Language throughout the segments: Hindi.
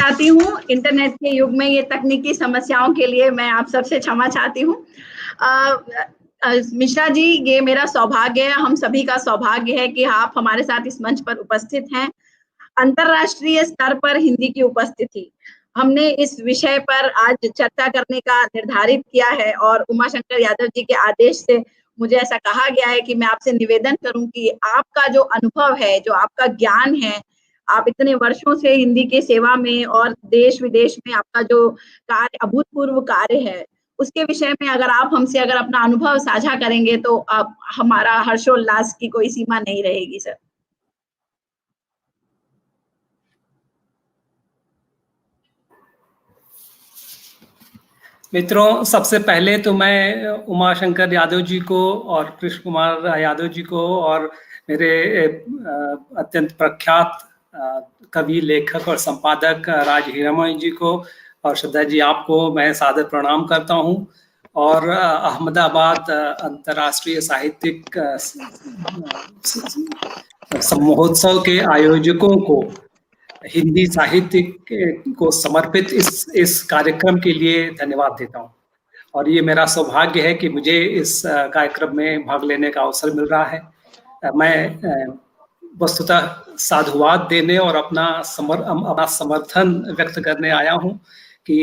चाहती हूँ। इंटरनेट के युग में ये तकनीकी समस्याओं के लिए मैं आप सबसे क्षमा चाहती हूँ। मिश्रा जी, ये मेरा सौभाग्य है, हम सभी का सौभाग्य है कि आप हमारे साथ इस मंच पर उपस्थित हैं। अंतर्राष्ट्रीय स्तर पर हिंदी की उपस्थिति, हमने इस विषय पर आज चर्चा करने का निर्धारित किया है और उमाशंकर यादव जी के आदेश से मुझे ऐसा कहा गया है कि मैं आपसे निवेदन करूं कि आपका जो अनुभव है, जो आपका ज्ञान है, आप इतने वर्षों से हिंदी की सेवा में और देश-विदेश में आपका जो कार्य, अभूतपूर्व कार्य है, उसके विषय में अगर आप हमसे अपना अनुभव साझा करेंगे तो हमारा हर्षोल्लास की कोई सीमा नहीं रहेगी सर। मित्रों, सबसे पहले तो मैं उमाशंकर यादव जी को और कृष्ण कुमार यादव जी को और मेरे अत्यंत प्रख्यात कवि, लेखक और संपादक राज हीरामणि जी को और श्रद्धा जी आपको मैं सादर प्रणाम करता हूं। और अहमदाबाद अंतर्राष्ट्रीय साहित्यिक महोत्सव के आयोजकों को हिंदी साहित्य को समर्पित इस कार्यक्रम के लिए धन्यवाद देता हूं। और ये मेरा सौभाग्य है कि मुझे इस कार्यक्रम में भाग लेने का अवसर मिल रहा है। मैं वस्तुतः साधुवाद देने और अपना समर्थन व्यक्त करने आया हूं कि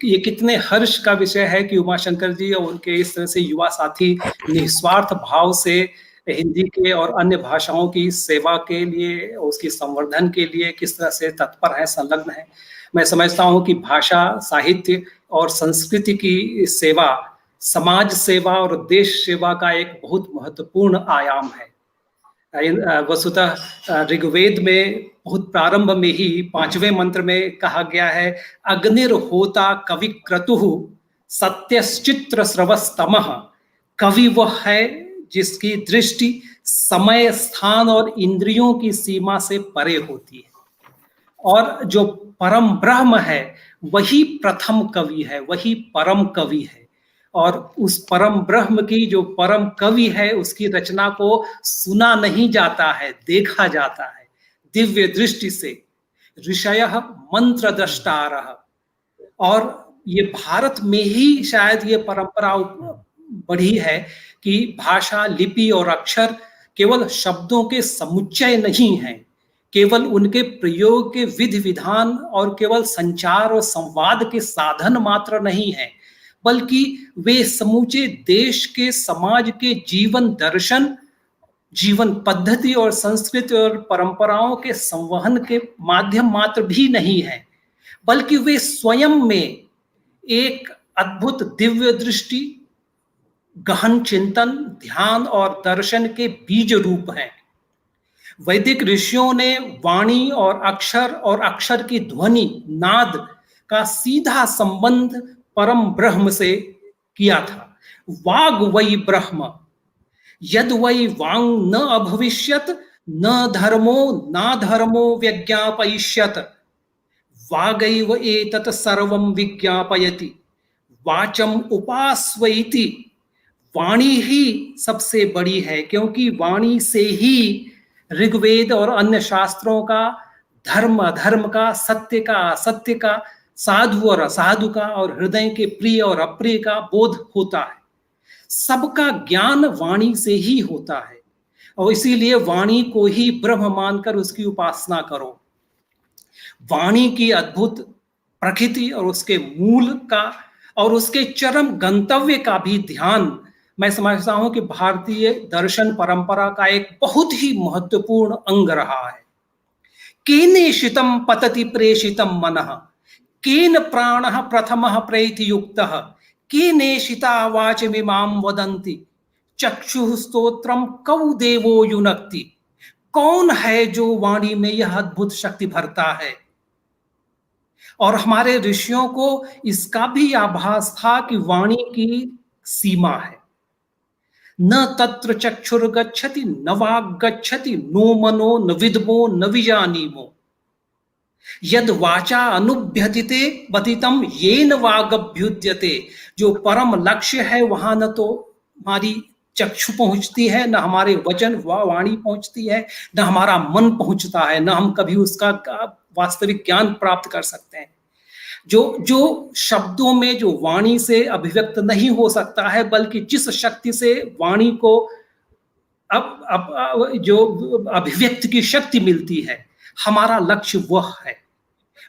ये कितने हर्ष का विषय है कि उमाशंकर जी और उनके इस तरह से युवा साथी निस्वार्थ भाव से हिंदी के और अन्य भाषाओं की सेवा के लिए, उसकी संवर्धन के लिए किस तरह से तत्पर है, संलग्न है। मैं समझता हूं कि भाषा, साहित्य और संस्कृति की सेवा समाज सेवा और देश सेवा का एक बहुत महत्वपूर्ण आयाम है। वस्तुतः ऋग्वेद में बहुत प्रारंभ में ही 5वें मंत्र में कहा गया है, अग्निर्होता कवि क्रतुः सत्यश्चित्र स्रवस्तमः। कवि वह है जिसकी दृष्टि समय, स्थान और इंद्रियों की सीमा से परे होती है, और जो परम ब्रह्म है वही प्रथम कवि है, वही परम कवि है। और उस परम ब्रह्म की जो परम कवि है उसकी रचना को सुना नहीं जाता है, देखा जाता है दिव्य दृष्टि से। ऋषयः मंत्र द्रष्टारः। और ये भारत में ही शायद ये परंपरा बढ़ी है कि भाषा, लिपि और अक्षर केवल शब्दों के समुच्चय नहीं हैं, केवल उनके प्रयोग के विधि विधान और केवल संचार और संवाद के साधन मात्र नहीं है, बल्कि वे समूचे देश के, समाज के जीवन दर्शन, जीवन पद्धति और संस्कृति और परंपराओं के संवहन के माध्यम मात्र भी नहीं है, बल्कि वे स्वयं में एक अद्भुत दिव्य दृष्टि, गहन चिंतन, ध्यान और दर्शन के बीज रूप हैं। वैदिक ऋषियों ने वाणी और अक्षर की ध्वनि, नाद का सीधा संबंध परम ब्रह्म से किया था। वाग वै ब्रह्म, यद वै वांग न अभविष्यत न धर्मो व्यज्ञापयिष्यत, वागैव एतत् सर्वं विज्ञापयति, वाचम उपास्वैति। वाणी ही सबसे बड़ी है, क्योंकि वाणी से ही ऋग्वेद और अन्य शास्त्रों का, धर्म अधर्म का, सत्य का असत्य का, साधु और असाधु का और हृदय के प्रिय और अप्रिय का बोध होता है। सबका ज्ञान वाणी से ही होता है, और इसीलिए वाणी को ही ब्रह्म मानकर उसकी उपासना करो। वाणी की अद्भुत प्रकृति और उसके मूल का और उसके चरम गंतव्य का भी ध्यान मैं समझता हूं कि भारतीय दर्शन परंपरा का एक बहुत ही महत्वपूर्ण अंग रहा है। केनेशितं पतति प्रेषितं मनः, केन प्राणः प्रथमः प्रैति युक्तः, केनेशिता वाचमिमां वदन्ति, चक्षुः स्तोत्रम कौ देवो युनक्ति। कौन है जो वाणी में यह अद्भुत शक्ति भरता है? और हमारे ऋषियों को इसका भी आभास था कि वाणी की सीमा है। न तत्र चक्षुर्गच्छति न वाग्गच्छति नो मनो न विद्मो न विजानीमो, यद वाचा अनुभ्यतिते बतितम येन वागभ्युद्यते। जो परम लक्ष्य है वहां न तो हमारी चक्षु पहुंचती है, न हमारे वचन व वाणी पहुंचती है, न हमारा मन पहुंचता है, न हम कभी उसका वास्तविक ज्ञान प्राप्त कर सकते हैं। जो शब्दों में, जो वाणी से अभिव्यक्त नहीं हो सकता है, बल्कि जिस शक्ति से वाणी को अब जो अभिव्यक्त की शक्ति मिलती है, हमारा लक्ष्य वह है।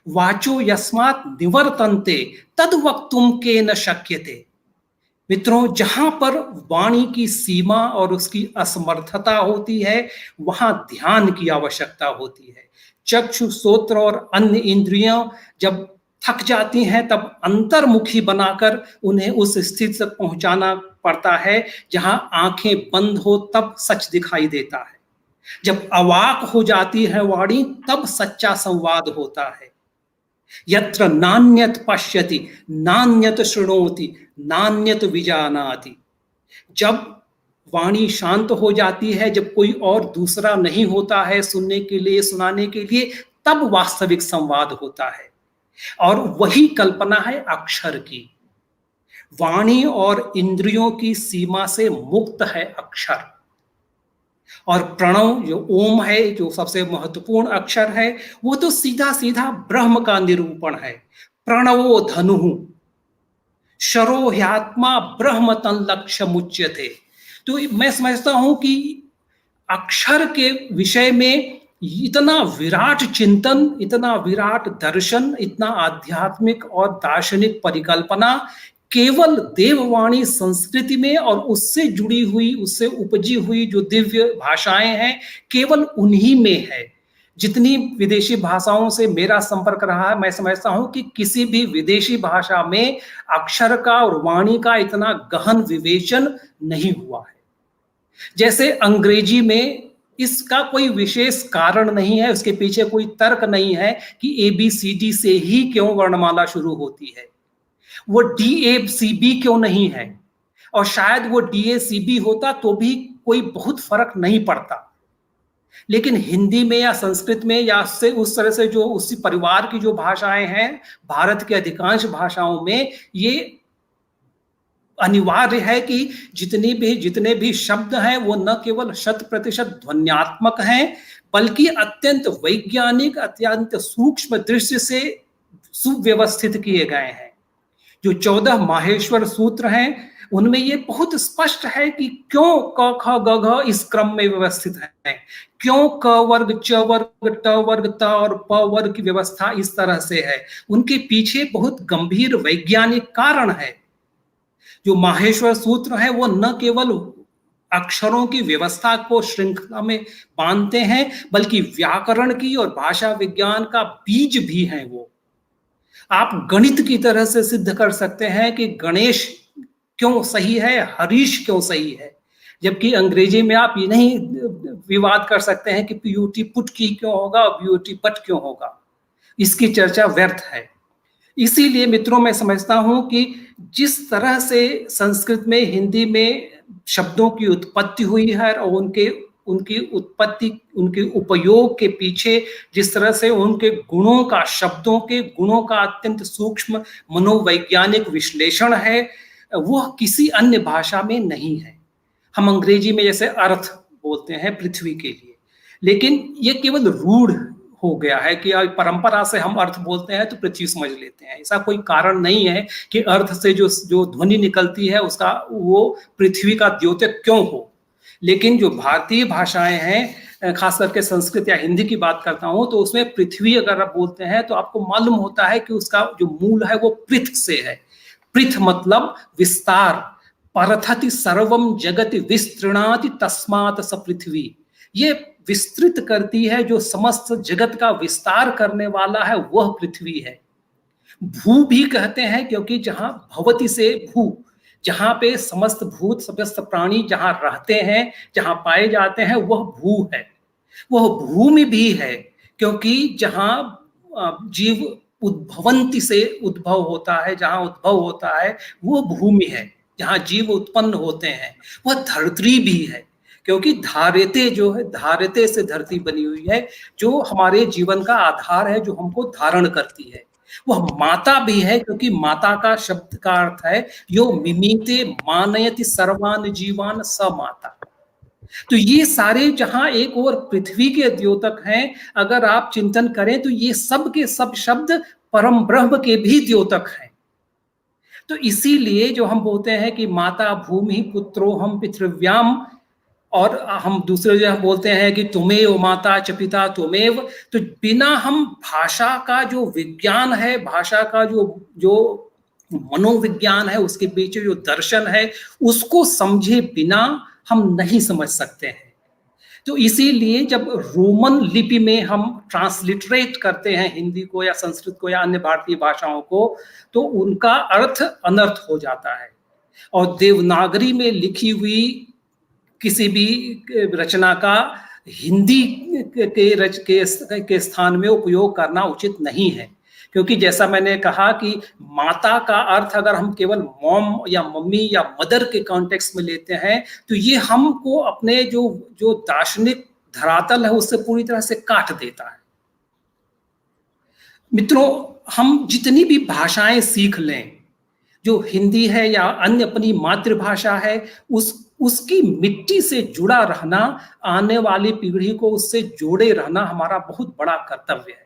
वाचो यस्मात् निवर्तन्ते तद वक्तुम के न शक्यते। मित्रों, जहां पर वाणी की सीमा और उसकी असमर्थता होती है, वहां ध्यान की आवश्यकता होती है। चक्षु, श्रोत्र और अन्य इंद्रियां जब थक जाती हैं, तब अंतर्मुखी बनाकर उन्हें उस स्थिति तक पहुंचाना पड़ता है जहां आंखें बंद हो तब सच दिखाई देता है। जब अवाक हो जाती है वाणी, तब सच्चा संवाद होता है। यत्र नान्यत पश्यति नान्यत शृणोति नान्यत विजानाति। जब वाणी शांत हो जाती है, जब कोई और दूसरा नहीं होता है सुनने के लिए, सुनाने के लिए, तब वास्तविक संवाद होता है। और वही कल्पना है अक्षर की। वाणी और इंद्रियों की सीमा से मुक्त है अक्षर। और प्रणव जो ओम है, जो सबसे महत्वपूर्ण अक्षर है, वो तो सीधा सीधा ब्रह्म का निरूपण है। प्रणवो धनुः शरो ह्यात्मा ब्रह्म तन लक्ष्य मुच्यते। तो मैं समझता हूं कि अक्षर के विषय में इतना विराट चिंतन, इतना विराट दर्शन, इतना आध्यात्मिक और दार्शनिक परिकल्पना केवल देववाणी संस्कृति में और उससे जुड़ी हुई, उससे उपजी हुई जो दिव्य भाषाएं हैं, केवल उन्हीं में है। जितनी विदेशी भाषाओं से मेरा संपर्क रहा है, मैं समझता हूं कि किसी भी विदेशी भाषा में अक्षर का और वाणी का इतना गहन विवेचन नहीं हुआ है। जैसे अंग्रेजी में इसका कोई विशेष कारण नहीं है, उसके पीछे कोई तर्क नहीं है कि ABCD से ही क्यों वर्णमाला शुरू होती है, वो DACB क्यों नहीं है, और शायद वो DACB होता तो भी कोई बहुत फर्क नहीं पड़ता। लेकिन हिंदी में या संस्कृत में या से उस तरह से जो उसी परिवार की जो भाषाएं हैं, भारत के अधिकांश भाषाओं में ये अनिवार्य है कि जितने भी शब्द हैं वो न केवल 100% ध्वन्यात्मक हैं, बल्कि अत्यंत वैज्ञानिक, अत्यंत सूक्ष्म दृष्टि से सुव्यवस्थित किए गए हैं। जो 14 माहेश्वर सूत्र हैं, उनमें ये बहुत स्पष्ट है कि क्यों क ख ग घ इस क्रम में व्यवस्थित है, क्यों क वर्ग, च वर्ग, ट वर्ग, त और प वर्ग की व्यवस्था इस तरह से है। उनके पीछे बहुत गंभीर वैज्ञानिक कारण है। जो माहेश्वर सूत्र है वो न केवल अक्षरों की व्यवस्था को श्रृंखला में बांधते हैं, बल्कि व्याकरण की और भाषा विज्ञान का बीज भी है। वो आप गणित की तरह से सिद्ध कर सकते हैं कि गणेश क्यों सही है, हरीश क्यों सही है, जबकि अंग्रेजी में आप ये नहीं विवाद कर सकते हैं कि PUT पुट की क्यों होगा और BUT पट क्यों होगा। इसकी चर्चा व्यर्थ है। इसीलिए मित्रों, मैं समझता हूं कि जिस तरह से संस्कृत में, हिंदी में शब्दों की उत्पत्ति हुई है और उनकी उत्पत्ति, उनके उपयोग के पीछे जिस तरह से उनके गुणों का, शब्दों के गुणों का अत्यंत सूक्ष्म मनोवैज्ञानिक विश्लेषण है, वह किसी अन्य भाषा में नहीं है। हम अंग्रेजी में जैसे अर्थ बोलते हैं पृथ्वी के लिए, लेकिन ये केवल रूढ़ हो गया है कि परंपरा से हम अर्थ बोलते हैं तो पृथ्वी समझ लेते हैं। ऐसा कोई कारण नहीं है कि अर्थ से जो ध्वनि निकलती है उसका वो पृथ्वी का द्योतक क्यों हो। लेकिन जो भारतीय भाषाएं हैं, खास करके संस्कृत या हिंदी की बात करता हूं, तो उसमें पृथ्वी अगर आप बोलते हैं तो आपको मालूम होता है कि उसका जो मूल है वो पृथ से है। पृथ मतलब विस्तार। परथति सर्वम जगति विस्तृणाति तस्मात् स पृथ्वी। ये विस्तृत करती है, जो समस्त जगत का विस्तार करने वाला है वह पृथ्वी है। भू भी कहते हैं क्योंकि जहां भवति से भू, जहां पे समस्त भूत, समस्त प्राणी जहां रहते हैं, जहां पाए जाते हैं, वह भू है। वह भूमि भी है क्योंकि जहां जीव उद्भवंती से उद्भव होता है, जहां उद्भव होता है वो भूमि है, जहां जीव उत्पन्न होते हैं। वह धरती भी है क्योंकि धारिते जो है, धारिते से धरती बनी हुई है, जो हमारे जीवन का आधार है, जो हमको धारण करती है। वह माता भी है क्योंकि माता का शब्द का अर्थ है यो मिमीते मानयति सर्वान जीवान स माता। तो ये सारे जहां एक और पृथ्वी के द्योतक हैं, अगर आप चिंतन करें तो ये सब के सब शब्द परम ब्रह्म के भी द्योतक हैं। तो इसीलिए जो हम बोलते हैं कि माता भूमि पुत्रो हम पितृव्याम, और हम दूसरे जो हम बोलते हैं कि तुमेव माता च पिता तुमेव, तो बिना हम भाषा का जो विज्ञान है, भाषा का जो जो मनोविज्ञान है, उसके पीछे जो दर्शन है, उसको समझे बिना हम नहीं समझ सकते हैं। तो इसीलिए जब रोमन लिपि में हम ट्रांसलिटरेट करते हैं हिंदी को या संस्कृत को या अन्य भारतीय भाषाओं को, तो उनका अर्थ अनर्थ हो जाता है। और देवनागरी में लिखी हुई किसी भी रचना का हिंदी के स्थान में उपयोग करना उचित नहीं है, क्योंकि जैसा मैंने कहा कि माता का अर्थ अगर हम केवल मॉम या मम्मी या मदर के कॉन्टेक्स्ट में लेते हैं, तो ये हमको अपने जो दार्शनिक धरातल है उससे पूरी तरह से काट देता है। मित्रों, हम जितनी भी भाषाएं सीख लें, जो हिंदी है या अन्य अपनी मातृभाषा है, उसकी मिट्टी से जुड़ा रहना, आने वाली पीढ़ी को उससे जोड़े रहना हमारा बहुत बड़ा कर्तव्य है।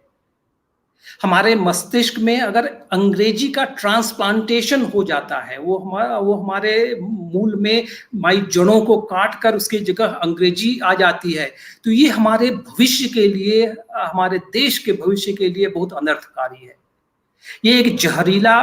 हमारे मस्तिष्क में अगर अंग्रेजी का ट्रांसप्लांटेशन हो जाता है, वो हमारे मूल में हमारी जड़ों को काट कर उसकी जगह अंग्रेजी आ जाती है, तो ये हमारे भविष्य के लिए, हमारे देश के भविष्य के लिए बहुत अनर्थकारी है। ये एक जहरीला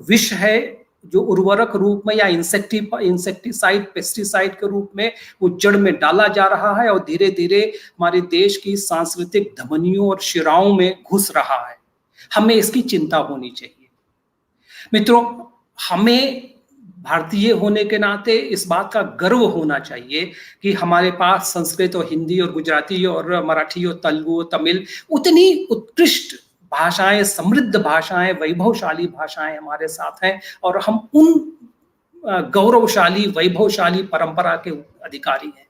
विष है जो उर्वरक रूप में या इंसेक्टिसाइड, पेस्टिसाइड के रूप में वो जड़ में डाला जा रहा है और धीरे धीरे हमारे देश की सांस्कृतिक धमनियों और शिराओं में घुस रहा है। हमें इसकी चिंता होनी चाहिए। मित्रों, हमें भारतीय होने के नाते इस बात का गर्व होना चाहिए कि हमारे पास संस्कृत और हिंदी और गुजराती और मराठी और तेलुगु और तमिल उतनी उत्कृष्ट भाषाएं, समृद्ध भाषाएं, वैभवशाली भाषाएं हमारे साथ हैं, और हम उन गौरवशाली, वैभवशाली परंपरा के अधिकारी हैं।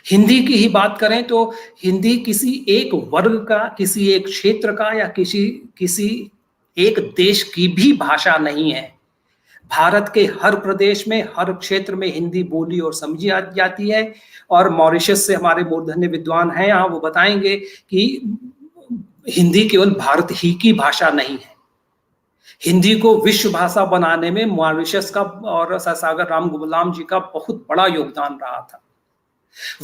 हिंदी की ही बात करें तो हिंदी किसी एक वर्ग का, किसी एक क्षेत्र का या किसी एक देश की भी भाषा नहीं है। भारत के हर प्रदेश में, हर क्षेत्र में हिंदी बोली और समझी जाती है। और मॉरिशस से हमारे मूर्धन्य विद्वान हैं यहाँ, वो बताएंगे कि हिंदी केवल भारत ही की भाषा नहीं है। हिंदी को विश्व भाषा बनाने में मॉरिशस का और सागर राम गुलाम जी का बहुत बड़ा योगदान रहा था।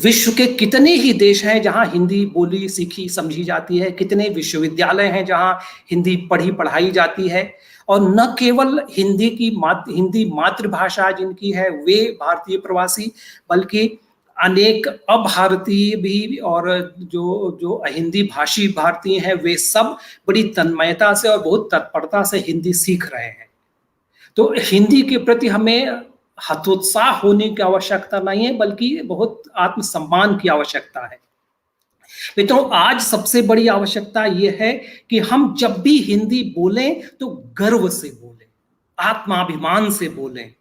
विश्व के कितने ही देश हैं जहां हिंदी बोली सीखी समझी जाती है, कितने विश्वविद्यालय हैं जहां हिंदी पढ़ाई जाती है। और न केवल हिंदी मातृभाषा जिनकी है वे भारतीय प्रवासी, बल्कि अनेक अभारतीय भी और जो हिंदी भाषी भारतीय हैं, वे सब बड़ी तन्मयता से और बहुत तत्परता से हिंदी सीख रहे हैं। तो हिंदी के प्रति हमें हतोत्साह होने की आवश्यकता नहीं है, बल्कि बहुत आत्मसम्मान की आवश्यकता है। मित्रों, आज सबसे बड़ी आवश्यकता यह है कि हम जब भी हिंदी बोलें तो गर्व से बोलें, आत्माभिमान से बोलें।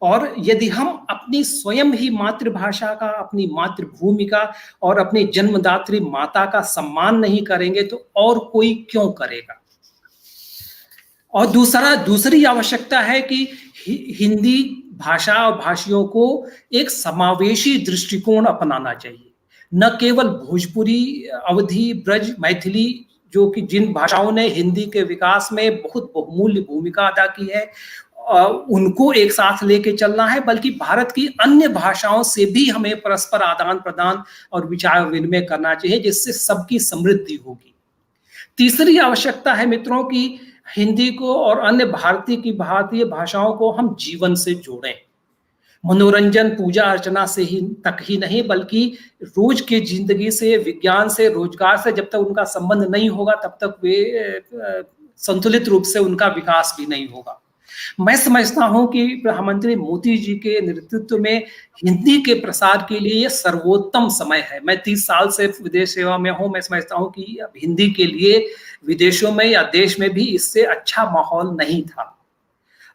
और यदि हम अपनी स्वयं ही मातृभाषा का, अपनी मातृभूमि का और अपनी जन्मदात्री माता का सम्मान नहीं करेंगे तो और कोई क्यों करेगा। और दूसरी आवश्यकता है कि हिंदी भाषा और भाषियों को एक समावेशी दृष्टिकोण अपनाना चाहिए। न केवल भोजपुरी, अवधी, ब्रज, मैथिली, जो कि जिन भाषाओं ने हिंदी के विकास में बहुत बहुमूल्य भूमिका अदा की है, उनको एक साथ लेके चलना है, बल्कि भारत की अन्य भाषाओं से भी हमें परस्पर आदान प्रदान और विचार विनिमय करना चाहिए, जिससे सबकी समृद्धि होगी। तीसरी आवश्यकता है मित्रों कि हिंदी को और अन्य भारतीय भाषाओं को हम जीवन से जोड़ें। मनोरंजन, पूजा अर्चना से तक ही नहीं, बल्कि रोज की जिंदगी से, विज्ञान से, रोजगार से जब तक उनका संबंध नहीं होगा तब तक वे संतुलित रूप से उनका विकास भी नहीं होगा। मैं समझता हूं कि प्रधानमंत्री मोदी जी के नेतृत्व में हिंदी के प्रसार के लिए यह सर्वोत्तम समय है। मैं 30 साल से विदेश सेवा में हूं, मैं समझता हूं कि अब हिंदी के लिए विदेशों में या देश में भी इससे अच्छा माहौल नहीं था।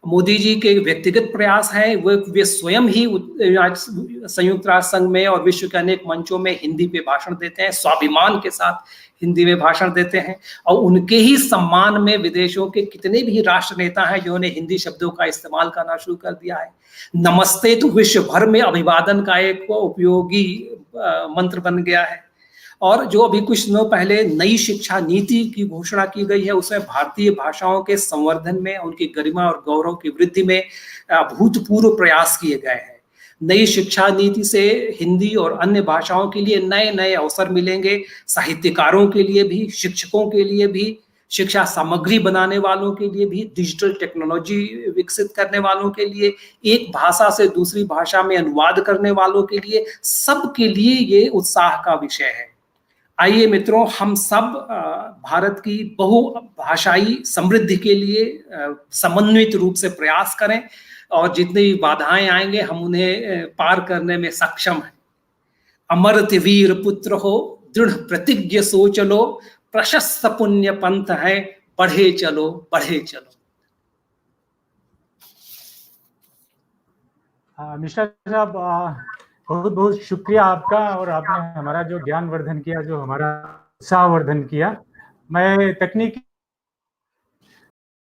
मोदी जी के व्यक्तिगत प्रयास हैं, वे स्वयं ही आज संयुक्त राष्ट्र संघ में और विश्व के अनेक मंचों में हिंदी पे भाषण देते हैं, स्वाभिमान के साथ हिंदी में भाषण देते हैं। और उनके ही सम्मान में विदेशों के कितने भी राष्ट्र नेता हैं जिन्होंने हिंदी शब्दों का इस्तेमाल करना शुरू कर दिया है। नमस्ते तो विश्व भर में अभिवादन का एक उपयोगी मंत्र बन गया है। और जो अभी कुछ दिनों पहले नई शिक्षा नीति की घोषणा की गई है, उसमें भारतीय भाषाओं के संवर्धन में, उनकी गरिमा और गौरव की वृद्धि में अभूतपूर्व प्रयास किए गए हैं। नई शिक्षा नीति से हिंदी और अन्य भाषाओं के लिए नए नए अवसर मिलेंगे, साहित्यकारों के लिए भी, शिक्षकों के लिए भी, शिक्षा सामग्री बनाने वालों के लिए भी, डिजिटल टेक्नोलॉजी विकसित करने वालों के लिए, एक भाषा से दूसरी भाषा में अनुवाद करने वालों के लिए, सबके लिए ये उत्साह का विषय है। आइए मित्रों, हम सब भारत की बहुभाषाई समृद्धि के लिए समन्वित रूप से प्रयास करें और जितनी भी बाधाएं आएंगे हम उन्हें पार करने में सक्षम हैं। अमरत वीर पुत्र हो, दृढ़ प्रतिज्ञ सो चलो, प्रशस्त पुण्य पंथ है, बढ़े चलो बढ़े चलो। मिश्रा साहब, बहुत बहुत शुक्रिया आपका, और आपने हमारा जो ज्ञान वर्धन किया, जो हमारा उत्साह वर्धन किया। मैं तकनीकी